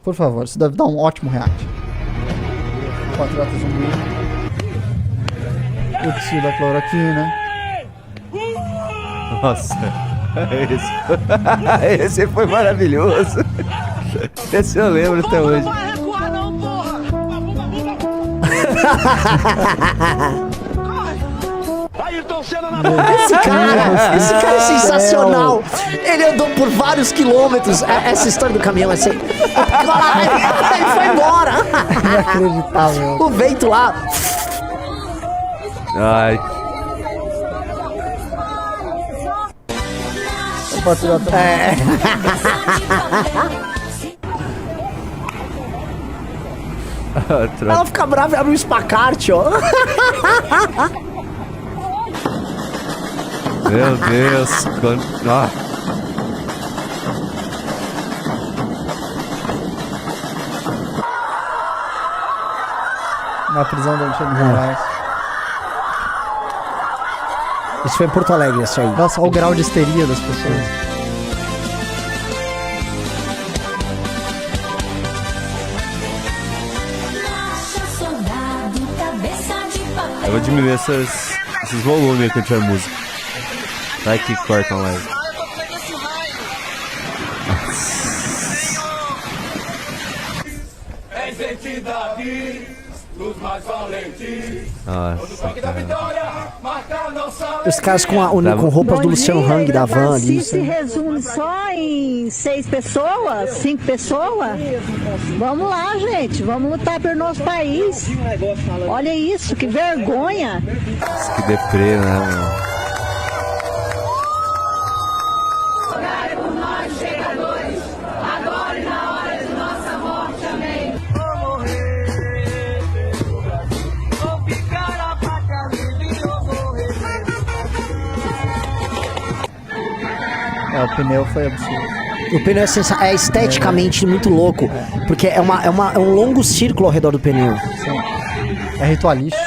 Por favor, isso deve dar um ótimo react. Patriota zumbi. O tio da cloroquina. Nossa, esse foi maravilhoso. Esse eu lembro até hoje. Não vai recuar não, porra! Ayrton Senna na Esse cara é sensacional. Ele andou por vários quilômetros. Essa história do caminhão, assim. Ele foi embora. Inacreditável. O vento lá. Ai, O patriota. Ela fica brava e abre um espacate, ó. meu Deus. Ah. Na prisão do Alexandre de Moraes. Isso foi em Porto Alegre, isso aí. Nossa, olha o grau de histeria das pessoas. Eu vou diminuir esses volumes quando tiver música. Vai que cortam live. Nossa, Os caras com roupas do Luciano Hang da Van ali. Se resume só em 6 pessoas, 5 pessoas. Vamos lá, gente. Vamos lutar pelo nosso país. Olha isso, que vergonha. que deprê, né, meu? O pneu foi absurdo. O pneu é esteticamente muito louco, porque é um longo círculo ao redor do pneu. Sim. É ritualístico.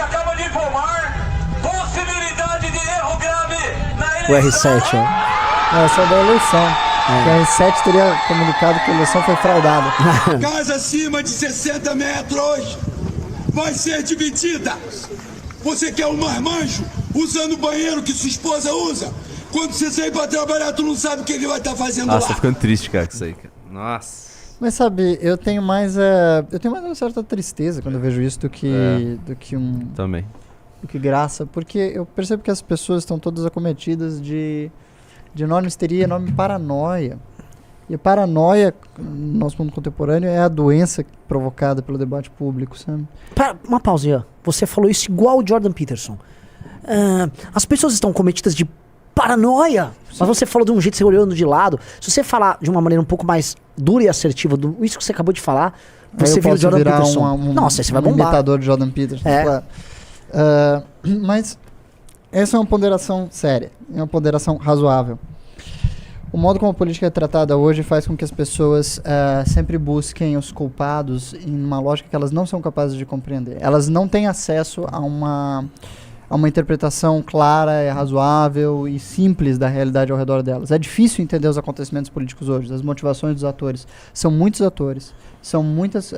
acaba de informar possibilidade de erro grave na O R7, ó. Não, essa é da eleição. Que a R7 teria comunicado que a eleição foi fraudada. Casa acima de 60 metros vai ser dividida. Você quer um marmanjo usando o banheiro que sua esposa usa? Quando você sair pra trabalhar, tu não sabe o que ele vai estar fazendo Nossa, lá. tô ficando triste, cara, com isso aí, cara. Nossa. Mas sabe, eu tenho mais uma certa tristeza quando eu vejo isso do que Também. do que graça, porque eu percebo que as pessoas estão todas acometidas de enorme histeria, enorme paranoia. E a paranoia no nosso mundo contemporâneo é a doença provocada pelo debate público, sabe? Uma pausa, você falou isso igual o Jordan Peterson. As pessoas estão cometidas de paranoia, mas você falou de um jeito, você olhando de lado. Se você falar de uma maneira um pouco mais dura e assertiva, isso que você acabou de falar, você vira o Jordan Peterson. Nossa, você vai bombar. Imitador de Jordan Peterson, claro. Mas essa é uma ponderação séria, é uma ponderação razoável. O modo como a política é tratada hoje faz com que as pessoas sempre busquem os culpados em uma lógica que elas não são capazes de compreender. Elas não têm acesso a uma interpretação clara, razoável e simples da realidade ao redor delas. É difícil entender os acontecimentos políticos hoje, as motivações dos atores. São muitos atores, são muitas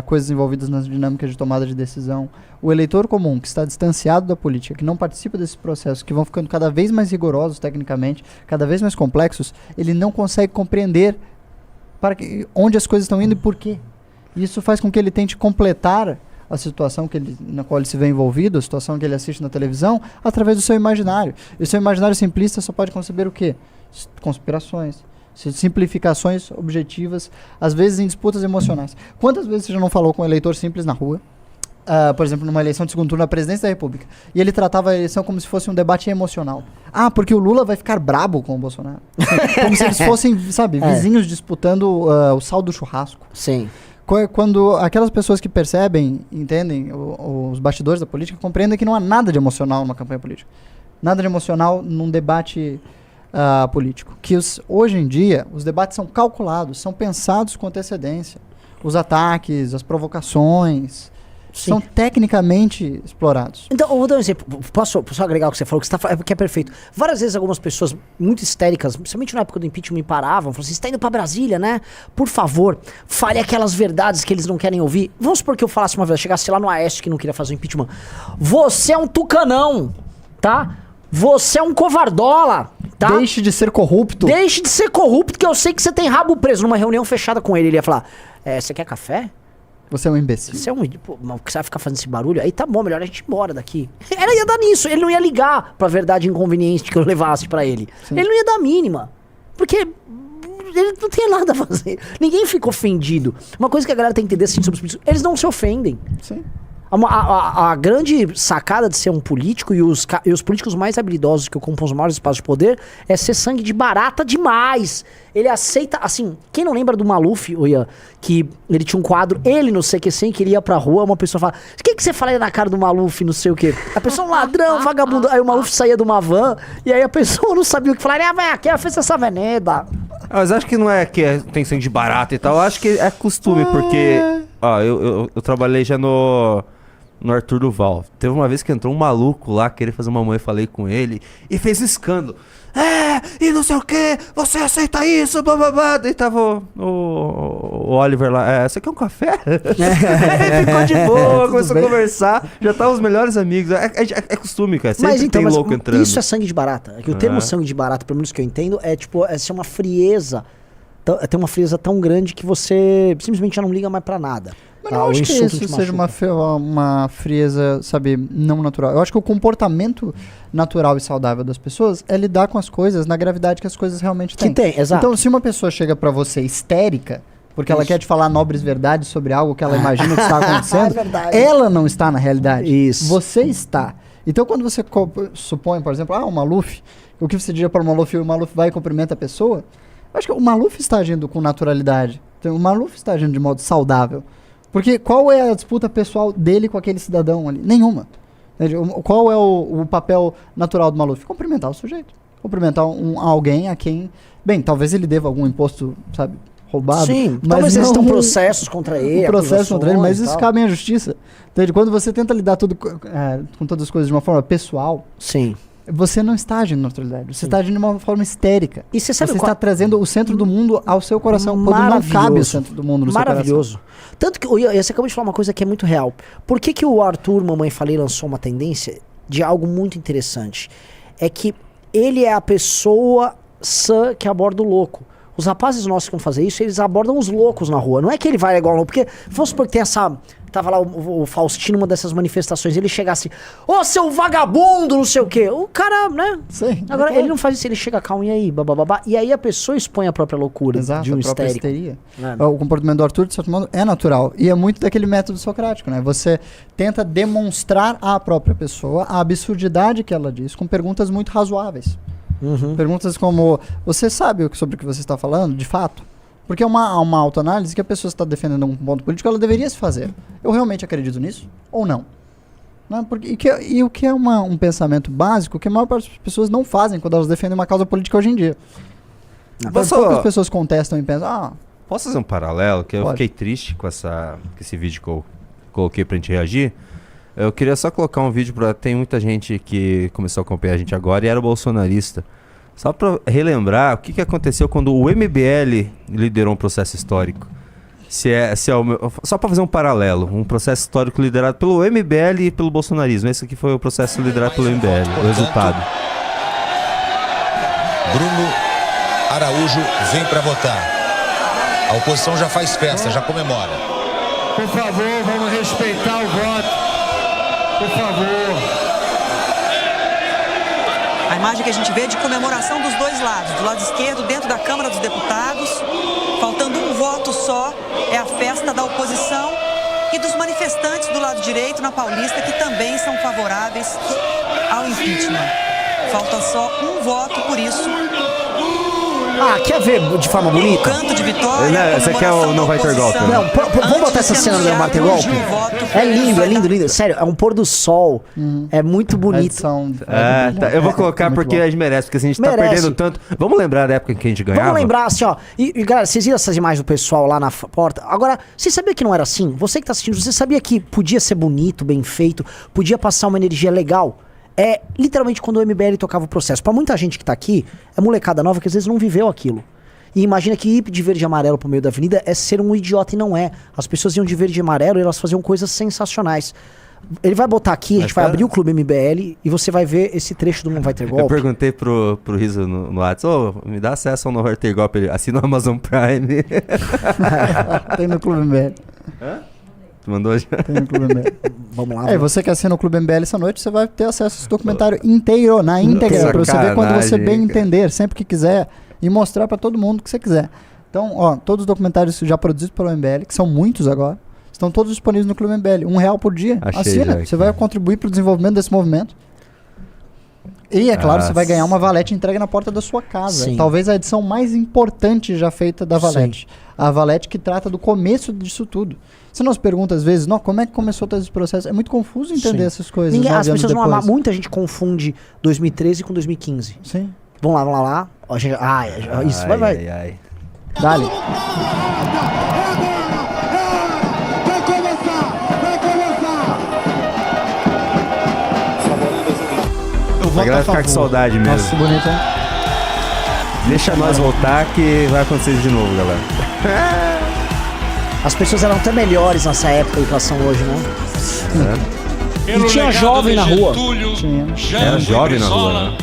coisas envolvidas nas dinâmicas de tomada de decisão. O eleitor comum, que está distanciado da política, que não participa desses processos, que vão ficando cada vez mais rigorosos tecnicamente, cada vez mais complexos, ele não consegue compreender onde as coisas estão indo e por quê. Isso faz com que ele tente completar a situação na qual ele se vê envolvido, a situação que ele assiste na televisão, através do seu imaginário. E o seu imaginário simplista só pode conceber o quê? Conspirações, simplificações objetivas, às vezes em disputas emocionais. Quantas vezes você já não falou com um eleitor simples na rua, por exemplo, numa eleição de segundo turno na presidência da República, e ele tratava a eleição como se fosse um debate emocional. Porque o Lula vai ficar brabo com o Bolsonaro. Como se eles fossem, sabe, vizinhos disputando o sal do churrasco. Sim. Quando aquelas pessoas que percebem, entendem os bastidores da política, compreendem que não há nada de emocional numa campanha política. Nada de emocional num debate político. Que hoje em dia, os debates são calculados, são pensados com antecedência. Os ataques, as provocações, são tecnicamente explorados. Então, eu vou dar um exemplo. Posso agregar o que você falou, que é perfeito. Várias vezes algumas pessoas muito histéricas, principalmente na época do impeachment, me paravam, falavam assim, você está indo pra Brasília, né? Por favor, fale aquelas verdades que eles não querem ouvir. Vamos supor que eu falasse uma vez, chegasse lá no Aécio que não queria fazer o impeachment. Você é um tucanão, tá? Você é um covardola, tá? Deixe de ser corrupto. Deixe de ser corrupto, que eu sei que você tem rabo preso. Numa reunião fechada com ele ia falar, você quer café? Você é um imbecil. Você é um... Pô, mas você vai ficar fazendo esse barulho? Aí tá bom, melhor a gente ir embora daqui. Ela ia dar nisso, ele não ia ligar pra verdade inconveniente que eu levasse pra ele. Sim. Ele não ia dar a mínima. Porque ele não tem nada a fazer. Ninguém fica ofendido. Uma coisa que a galera tem que entender assim, sobre os políticos, eles não se ofendem. Sim. A grande sacada de ser um político e os políticos mais habilidosos que ocupam os maiores espaços de poder é ser sangue de barata demais. Ele aceita, assim, quem não lembra do Maluf, Ian, que ele tinha um quadro, ele no CQC, que ele ia pra rua, uma pessoa fala, o que você falaria na cara do Maluf, não sei o quê? A pessoa, um ladrão, vagabundo. Aí o Maluf saía de uma van, e aí a pessoa não sabia o que falar. Vai aqui, ela fez essa veneda. Mas acho que não é que tem sangue de barata e tal, eu acho que é costume, porque, ó, eu trabalhei já no Arthur Duval. Teve uma vez que entrou um maluco lá, queria fazer uma mãe, falei com ele, e fez escândalo. E não sei o que, você aceita isso, blá blá blá. Daí tava o Oliver lá, você quer um café? Ficou de boa, começou a conversar, já tá os melhores amigos. É costume, cara, sempre tem louco entrando. Isso é sangue de barata. O termo sangue de barata, pelo menos que eu entendo, é tipo, é ser uma frieza. Tem uma frieza tão grande que você simplesmente já não liga mais pra nada. Mas não acho que isso seja uma frieza, sabe, não natural. Eu acho que o comportamento natural e saudável das pessoas é lidar com as coisas na gravidade que as coisas realmente têm. Que tem, exato. Então, se uma pessoa chega pra você histérica, porque ela quer te falar nobres verdades sobre algo que ela imagina que está acontecendo, ela não está na realidade. Isso. Você está. Então, quando você supõe, por exemplo, o Maluf, o que você diria para o Maluf e o Maluf vai e cumprimenta a pessoa, eu acho que o Maluf está agindo com naturalidade. Então, o Maluf está agindo de modo saudável. Porque qual é a disputa pessoal dele com aquele cidadão ali? Nenhuma. Qual é o papel natural do Maluf? Cumprimentar o sujeito. Cumprimentar alguém a quem... Bem, talvez ele deva algum imposto, sabe, roubado. Sim, mas talvez existam processos contra ele. Processos contra ele, mas isso cabe à justiça. Entende? Quando você tenta lidar com todas as coisas de uma forma pessoal... Sim. Você não está agindo na naturalidade, você está agindo de uma forma histérica. E você está trazendo o centro do mundo ao seu coração, quando não cabe o centro do mundo no seu coração. Maravilhoso. Tanto que você acabou de falar uma coisa que é muito real. Por que o Arthur, Mamãe Falei, lançou uma tendência de algo muito interessante? É que ele é a pessoa sã que aborda o louco. Os rapazes nossos que vão fazer isso, eles abordam os loucos na rua. Não é que ele vai igual... Porque, vamos supor que tem essa... Tava lá o Faustino numa dessas manifestações, ele chegasse, seu vagabundo, não sei o quê. O cara, né? Sim. Agora, ele não faz isso, ele chega calmo, e aí, bababá. E aí a pessoa expõe a própria loucura. Exato, de um a própria histérico. histeria. O comportamento do Arthur, de certo modo, é natural. E é muito daquele método socrático, né? Você tenta demonstrar à própria pessoa a absurdidade que ela diz com perguntas muito razoáveis. Perguntas como, você sabe sobre o que você está falando, de fato? Porque é uma autoanálise que a pessoa está defendendo um ponto político, ela deveria se fazer. Eu realmente acredito nisso? Ou não? E o que é um pensamento básico que a maior parte das pessoas não fazem quando elas defendem uma causa política hoje em dia. Poucas pessoas contestam e pensam, posso fazer um paralelo? Que eu Pode. fiquei triste com esse vídeo que eu coloquei pra gente reagir. Eu queria só colocar um vídeo tem muita gente que começou a acompanhar a gente agora e era bolsonarista. Só para relembrar o que aconteceu quando o MBL liderou um processo histórico. Só para fazer um paralelo, um processo histórico liderado pelo MBL e pelo bolsonarismo. Esse aqui foi o processo liderado pelo MBL, o resultado. Bruno Araújo vem para votar. A oposição já faz festa, já comemora. Por favor, vamos respeitar o voto. Por favor. A imagem que a gente vê é de comemoração dos dois lados. Do lado esquerdo, dentro da Câmara dos Deputados, faltando um voto só, é a festa da oposição e dos manifestantes do lado direito, na Paulista, que também são favoráveis ao impeachment. Falta só um voto, por isso Ah, quer ver de forma bonita? Canto de vitória. Não, esse aqui é o Não Vai Ter Golpe, né? Não, vamos botar essa cena do Não Vai Ter Golpe? É lindo, é lindo, lindo. Sério, é um pôr do sol. É muito A bonito. edição Tá, eu vou colocar muito porque bom. a gente merece, porque se a gente Merece. tá perdendo tanto. Vamos lembrar da época em que a gente ganhava? Vamos lembrar assim, ó. E galera, vocês viram essas imagens do pessoal lá na porta? Agora, você sabia que não era assim? Você que tá assistindo, você sabia que podia ser bonito, bem feito, podia passar uma energia legal? É literalmente quando o MBL tocava o processo. Pra muita gente que tá aqui, é molecada nova que às vezes não viveu aquilo. E imagina que ir de verde e amarelo pro meio da avenida é ser um idiota e não é. As pessoas iam de verde e amarelo e elas faziam coisas sensacionais. Ele vai botar aqui, a gente vai abrir o Clube MBL e você vai ver esse trecho do Não Vai Ter Golpe. Eu perguntei pro Riso no WhatsApp, me dá acesso ao Não Vai Ter Golpe, ele assina o Amazon Prime. Tem no Clube MBL. Tu mandou já? Tem no Clube MBL. Vamos lá. É, você que assina o Clube MBL essa noite, você vai ter acesso a esse documentário inteiro, na íntegra, pra você ver quando você bem Sacanagem, cara. entender, sempre que quiser, e mostrar pra todo mundo o que você quiser. Então, ó, todos os documentários já produzidos pelo MBL, que são muitos agora, estão todos disponíveis no Clube MBL. R$1 por dia. Achei Assina. já Você aqui. vai contribuir pro desenvolvimento desse movimento. E, é claro, Nossa. você vai ganhar uma valete entregue na porta da sua casa. Sim. Talvez a edição mais importante já feita da valete. A valete que trata do começo disso tudo. Você nos pergunta às vezes, não, como é que começou todo esse processo? É muito confuso entender Sim. essas coisas. Ninguém, 9 as anos pessoas não depois. amam. Muita gente confunde 2013 com 2015. Sim. Vamos lá. Ó, gente, isso, vai. Ai, ai. Dale. A galera ficar com saudade mesmo. Nossa, que bonito, hein? Deixa nós voltar que vai acontecer isso de novo, galera. As pessoas eram até melhores nessa época do que elas são hoje, né? Pelo E tinha legado jovem de na rua. Getúlio, Tinha. Era Jango jovem e na rua, Brizola, né?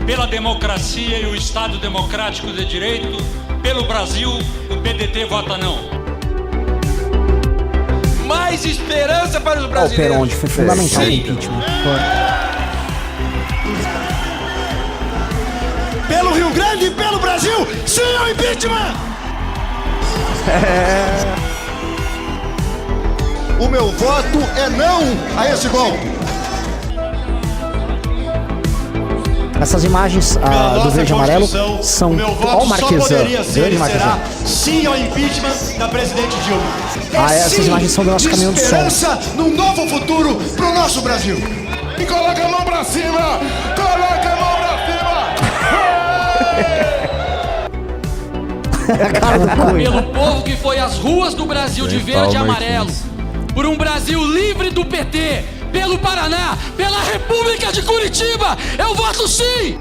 pela democracia e o Estado democrático de direito, pelo Brasil, o PDT vota não. Mais esperança para os Ó, o brasileiros. Peronde foi fundamental no Sim. impeachment. Pelo Rio Grande e pelo Brasil, sim ao impeachment! O meu voto é não a esse golpe. Essas imagens do verde e amarelo são. Ó, o Marquesan. Grande Marquesan. Sim ao impeachment da presidente Dilma. Essas imagens são do nosso caminhão de som. Esperança num novo futuro pro nosso Brasil. E coloca a mão pra cima! Coloca a mão pra cima! A cara do Cunha. Pelo povo que foi às ruas do Brasil de verde e amarelo, por um Brasil livre do PT, pelo Paraná, pela República de Curitiba, eu voto sim!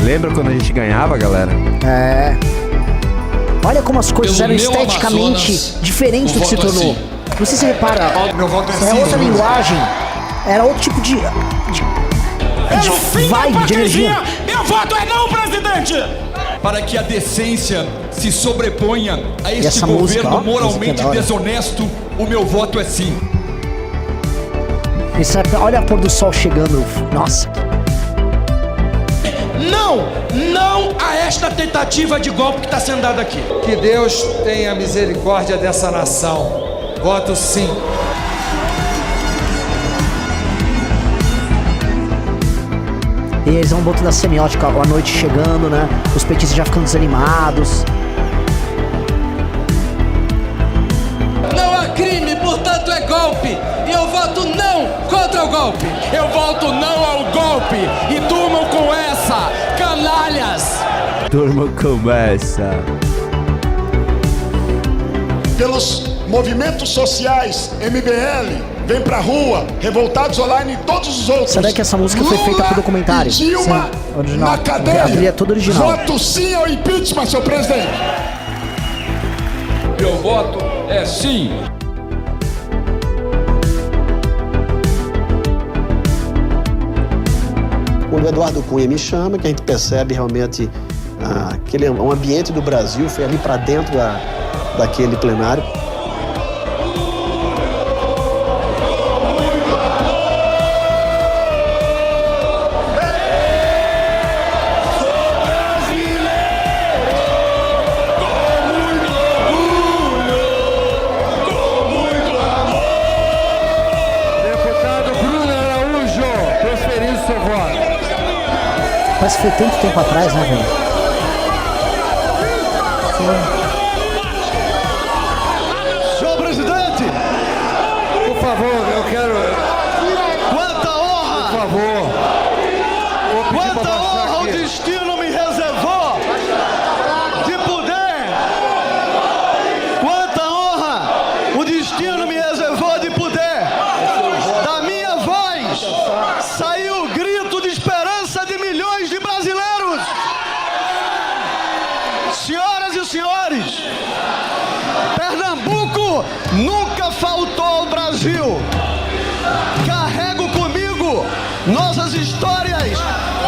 Lembra quando a gente ganhava, galera? É. Olha como as coisas Pelo eram meu esteticamente Amazonas, diferentes do que se o voto é tornou. sim. Não sei se você repara, Meu voto é outra linguagem, era outro tipo de vibe, de energia. Meu voto é não, presidente! Para que a decência se sobreponha a este essa música, governo ó, música moralmente da hora. desonesto, o meu voto é sim. Olha a pôr do sol chegando. Nossa. Não a esta tentativa de golpe que está sendo dada aqui. Que Deus tenha misericórdia dessa nação. Voto sim. E eles vão botando a semiótica, a noite chegando, né? Os petistas já ficando desanimados. Não há crime, portanto é golpe. E eu voto não contra o golpe. Eu voto não ao golpe e durmam com essa, canalhas! Turma começa. Pelos movimentos sociais, MBL, vem pra rua, revoltados online e todos os outros. Será que essa música foi feita pro documentário? E Dilma Sim, original. na cadeia. A trilha é toda original. Voto sim ao impeachment, seu presidente. Meu voto é sim. Quando o Eduardo Cunha me chama, que a gente percebe realmente aquele um ambiente do Brasil, foi ali para dentro daquele plenário. Deputado Bruno Araújo, transferindo seu voto. parece que foi tanto tempo atrás, né, velho? Senhor presidente, por favor, eu quero... Quanta honra! Por favor. Quanta honra o destino me reservou de poder. Quanta honra o destino me reservou de poder. Da minha voz saiu o grito de esperança de milhões de brasileiros. Senhoras e senhores, Pernambuco nunca faltou ao Brasil. Carrego comigo nossas histórias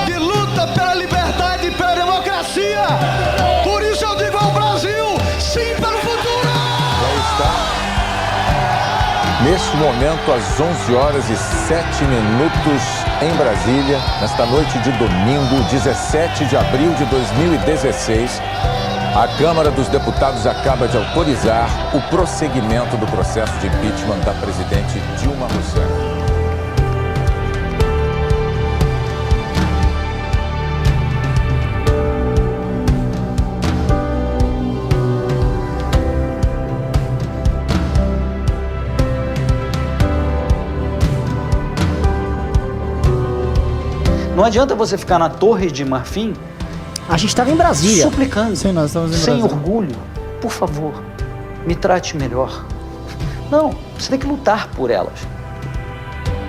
de luta pela liberdade e pela democracia. Por isso eu digo ao Brasil, sim pelo futuro! Neste momento, às 11h07 em Brasília, nesta noite de domingo, 17 de abril de 2016, a Câmara dos Deputados acaba de autorizar o prosseguimento do processo de impeachment da presidente Dilma Rousseff. Não adianta você ficar na Torre de Marfim. A gente estava em Brasília. Suplicando. Sim, nós estamos em sem Brasília. orgulho. Por favor, me trate melhor. Não, você tem que lutar por elas.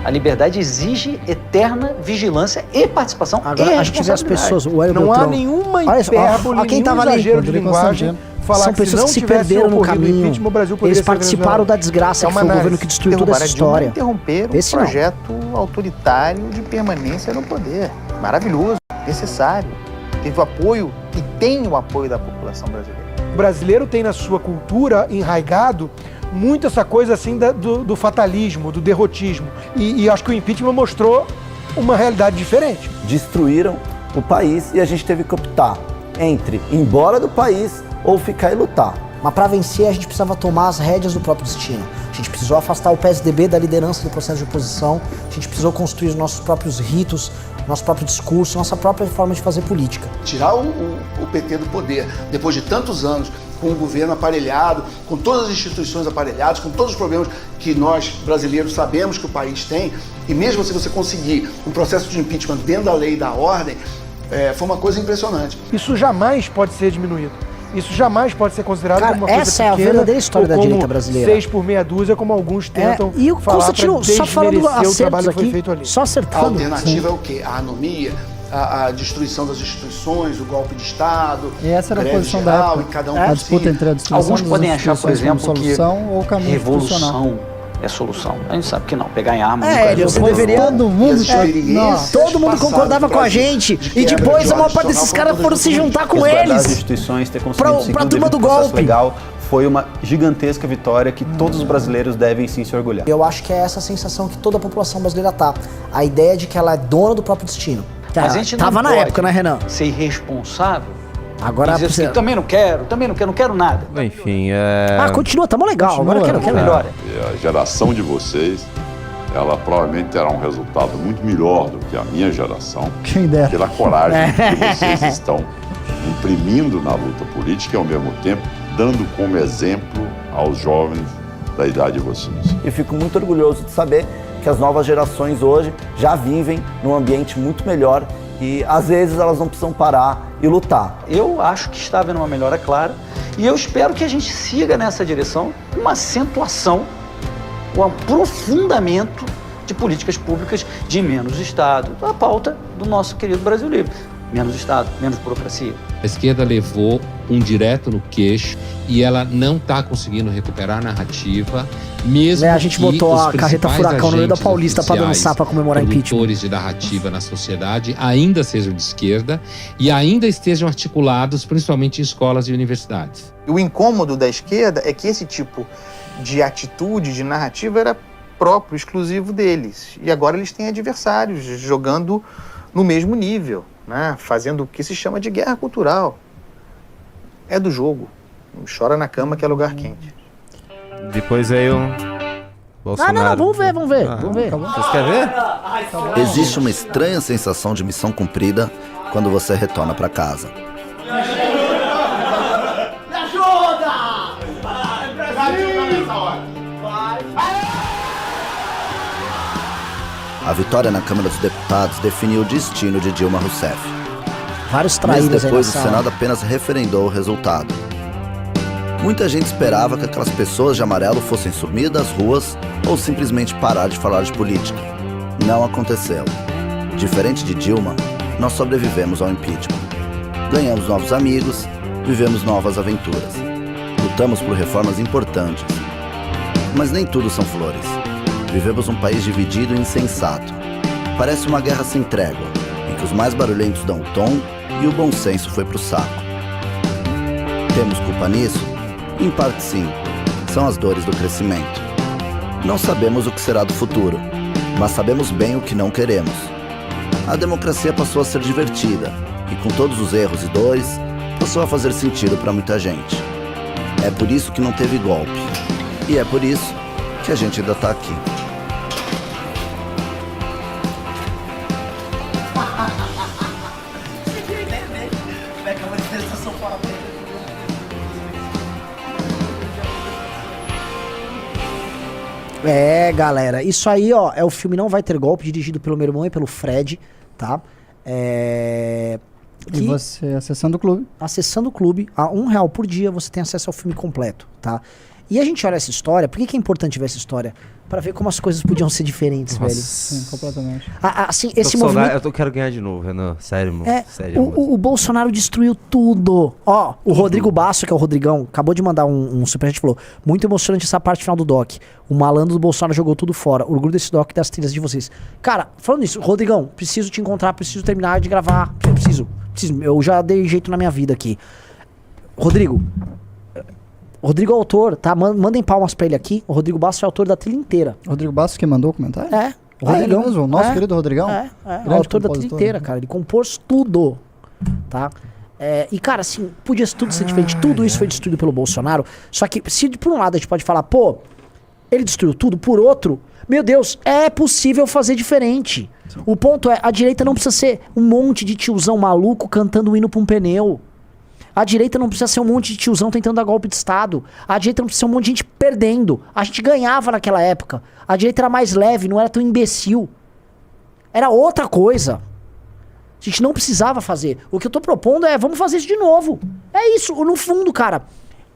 A liberdade exige eterna vigilância e participação. Agora a gente vê as pessoas. O Hélio Não Beltrão. há nenhuma Olha só, hipérbole, ó, quem nenhum tava ali? exagero de linguagem. Falar São que se pessoas não que se tivesse perderam no ocorrido o caminho. impeachment, o Brasil poderia Eles ser participaram Venezuela. da desgraça que foi o governo que destruiu toda essa história. Interromper um Esse não. projeto autoritário de permanência no poder. Maravilhoso, necessário. Teve o apoio e tem o apoio da população brasileira. O brasileiro tem na sua cultura enraigado muito essa coisa assim do fatalismo, do derrotismo. E acho que o impeachment mostrou uma realidade diferente. Destruíram o país e a gente teve que optar entre ir embora do país ou ficar e lutar. Mas para vencer, a gente precisava tomar as rédeas do próprio destino. A gente precisou afastar o PSDB da liderança do processo de oposição. A gente precisou construir os nossos próprios ritos, nosso próprio discurso, nossa própria forma de fazer política. Tirar o PT do poder, depois de tantos anos, com o governo aparelhado, com todas as instituições aparelhadas, com todos os problemas que nós, brasileiros, sabemos que o país tem, e mesmo se você conseguir um processo de impeachment dentro da lei e da ordem, foi uma coisa impressionante. Isso jamais pode ser diminuído. Isso jamais pode ser considerado como uma coisa essa é a pequena, verdadeira história da direita brasileira. 6 por meia dúzia, como alguns tentam E o falar Constantino, só falando o trabalho acertos que foi aqui, feito ali. só acertando. A alternativa é o quê? A anomia, a destruição das instituições, o golpe de Estado, E essa era a greve posição da geral, época. e cada um A por disputa si. entre a destruição Alguns das podem achar, por instituições como exemplo, que solução ou caminho institucional. revolução é solução. A gente sabe que não. Pegar em arma Você deveria... Todo mundo, todo mundo concordava com a gente. E depois a maior parte desses caras foram se juntar com as eles. instituições ter conseguido seguir pra o turma do devido processo golpe. legal foi uma gigantesca vitória que todos os brasileiros devem sim se orgulhar. Eu acho que é essa sensação que toda a população brasileira tá. A ideia de que ela é dona do próprio destino. Mas a gente não Tava na pode época, né, Renan? ser irresponsável. Agora dizer assim, também não quero, não quero nada. Enfim, continua, tamo legal. Continua, Agora quero melhor. A geração de vocês, ela provavelmente terá um resultado muito melhor do que a minha geração. Quem dera. Pela coragem que vocês estão imprimindo na luta política e, ao mesmo tempo, dando como exemplo aos jovens da idade de vocês. E fico muito orgulhoso de saber que as novas gerações hoje já vivem num ambiente muito melhor e às vezes elas não precisam parar e lutar. Eu acho que está havendo uma melhora clara e eu espero que a gente siga nessa direção, uma acentuação, um aprofundamento de políticas públicas de menos Estado, a pauta do nosso querido Brasil Livre. Menos Estado, menos burocracia. A esquerda levou um direto no queixo e ela não está conseguindo recuperar a narrativa, mesmo a gente que botou os a carreta principais furacão no meio da agentes Paulista pra oficiais, dançar pra comemorar impeachment. produtores de narrativa na sociedade ainda sejam de esquerda e ainda estejam articulados principalmente em escolas e universidades. O incômodo da esquerda é que esse tipo de atitude, de narrativa, era próprio, exclusivo deles. E agora eles têm adversários jogando no mesmo nível, né? Fazendo o que se chama de guerra cultural. É do jogo. Chora na cama que é lugar quente. Depois aí o Bolsonaro. Vamos ver. Vamos ver. Vocês querem ver? Existe uma estranha sensação de missão cumprida quando você retorna para casa. Me ajuda! Brasil nessa hora! A vitória na Câmara dos Deputados definiu o destino de Dilma Rousseff. Vários Mas traídos depois o aí na Senado sala. apenas referendou o resultado. Muita gente esperava que aquelas pessoas de amarelo fossem sumir das ruas ou simplesmente parar de falar de política. Não aconteceu. Diferente de Dilma, nós sobrevivemos ao impeachment. Ganhamos novos amigos, vivemos novas aventuras. Lutamos por reformas importantes. Mas nem tudo são flores. Vivemos um país dividido e insensato. Parece uma guerra sem trégua, em que os mais barulhentos dão o tom e o bom senso foi pro saco. Temos culpa nisso? Em parte sim. São as dores do crescimento. Não sabemos o que será do futuro, mas sabemos bem o que não queremos. A democracia passou a ser divertida e, com todos os erros e dores, passou a fazer sentido para muita gente. É por isso que não teve golpe. E é por isso que a gente ainda tá aqui. É, galera, isso aí, ó, é o filme Não Vai Ter Golpe, dirigido pelo meu irmão e pelo Fred, tá? E você, acessando o clube. Acessando o clube, a R$1 por dia, você tem acesso ao filme completo, tá? E a gente olha essa história, por que é importante ver essa história? Pra ver como as coisas podiam ser diferentes, velho. Sim, completamente. Assim, esse movimento... Eu quero ganhar de novo, Renan. Sério, mano. Sério, o Bolsonaro destruiu tudo. Ó, o Rodrigo Basso, que é o Rodrigão, acabou de mandar um superchat e falou: muito emocionante essa parte final do doc. O malandro do Bolsonaro jogou tudo fora. Orgulho desse doc e das trilhas de vocês. Cara, falando nisso, Rodrigão, preciso te encontrar, preciso terminar de gravar. Preciso. Eu já dei jeito na minha vida aqui. Rodrigo é autor, tá? Mandem palmas pra ele aqui. O Rodrigo Basso é autor da trilha inteira. Rodrigo Basso que mandou o comentário? É. O Rodrigão, o nosso querido Rodrigão. O autor da trilha inteira, cara. Ele compôs tudo, tá? E, cara, assim, podia tudo ser diferente. Tudo isso foi destruído pelo Bolsonaro. Só que, se por um lado a gente pode falar, pô, ele destruiu tudo, por outro, meu Deus, é possível fazer diferente. Sim. O ponto é, a direita não precisa ser um monte de tiozão maluco cantando um hino pra um pneu. A direita não precisa ser um monte de tiozão tentando dar golpe de Estado. A direita não precisa ser um monte de gente perdendo. A gente ganhava naquela época. A direita era mais leve, não era tão imbecil. Era outra coisa. A gente não precisava fazer. O que eu tô propondo é, vamos fazer isso de novo. É isso, no fundo, cara.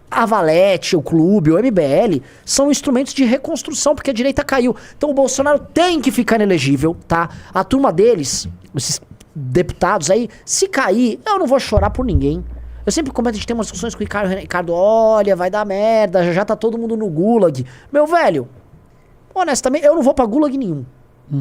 A Valete, o Clube, o MBL são instrumentos de reconstrução, porque a direita caiu. Então o Bolsonaro tem que ficar inelegível, tá? A turma deles, esses deputados aí, se cair, eu não vou chorar por ninguém. Eu sempre comento, a gente tem umas discussões com o Ricardo, olha, vai dar merda, já tá todo mundo no gulag. Meu velho, honestamente, eu não vou pra gulag nenhum.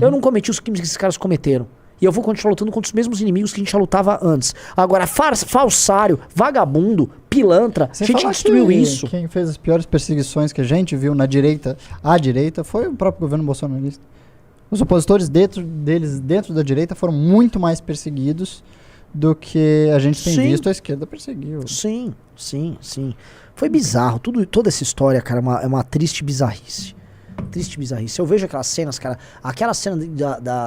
Eu não cometi os crimes que esses caras cometeram. E eu vou continuar lutando contra os mesmos inimigos que a gente já lutava antes. Agora, falsário, vagabundo, pilantra, a gente destruiu isso. Quem fez as piores perseguições que a gente viu na direita, à direita, foi o próprio governo bolsonarista. Os opositores dentro da direita foram muito mais perseguidos do que a gente tem visto a esquerda perseguiu. Sim. Foi bizarro. Toda essa história, cara, é uma triste bizarrice. Triste bizarrice. Eu vejo aquelas cenas, cara. Aquela cena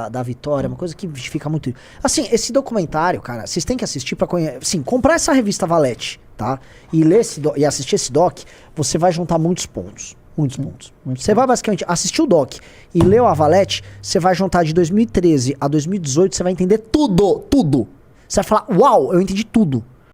da Vitória, uma coisa que fica muito... Assim, esse documentário, cara, vocês têm que assistir pra conhecer... Assim, comprar essa revista Valete, tá? E ler e assistir esse doc, você vai juntar muitos pontos. Muitos pontos. Você vai basicamente assistir o doc e ler a Valete, você vai juntar de 2013 a 2018, você vai entender tudo. Você vai falar, uau, eu entendi tudo.